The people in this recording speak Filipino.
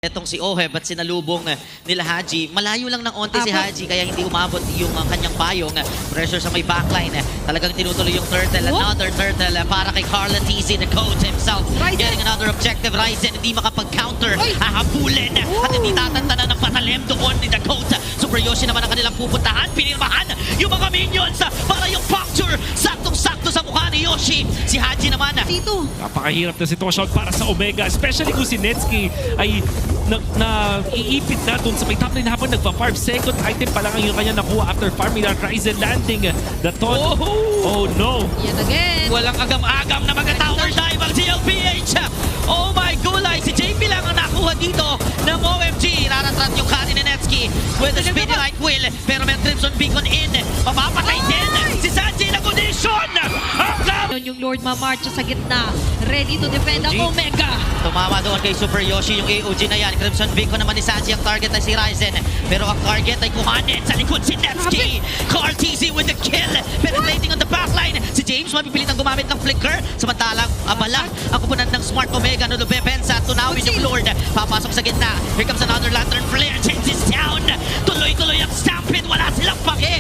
Etong si Oheb at sinalubong nila Haji. Malayo lang ng onte si Haji kaya hindi umabot yung kanyang payong. Pressure sa may backline. Talagang tinutuloy yung turtle. Another turtle para kay Carla TZ, the coach himself. Getting another objective. Ryzen hindi makapag-counter. Hahabulin at hindi tatantanan ng patalim doon ni the coach. Super Yoshi naman ang kanilang pupuntahan. Pinirmahan yung mga minions para yung puncture. Saktong-sakto sa mukha ni Yoshi. Si Haji naman. Dito. Napakahirap na sitwasyon para sa Omega, especially kung si Netsky ay iipit na dun sa may top lane habang nagpa-farm. Second item pa lang ang yung kanya nakuha after farming. Ryzen landing the taunt. Oh no! Yan again. Walang agam-agam na mag-tower dive ang GLPH. Oh my gulay, si JP lang ang nakuha dito ng OMG. Raratrat yung kanin ni Netsky with the speedy light wheel. Pero may Crimson Beacon in. Mapapatay din si Sanji na condition. Yung Lord mamarcha sa gitna. Ready to defend ang Omega. Tumama doon kay Super Yoshi yung AOG na yan. Crimson Beacon naman ni Sanji. Ang target ay si Ryzen. Pero ang target ay kuhanin sa likod si Netsky. Carl TZ with the kill. Penetrating on the backline. Si James mapipilit ang gumamit ng flicker. Samantalang abala ang kupunan ng Smart Omega. Nulube Pensa. Tunawin yung Lord. Papasok sa gitna. Here comes another lantern flare. James is down. Tuloy-tuloy ang stampede. Wala silang pake.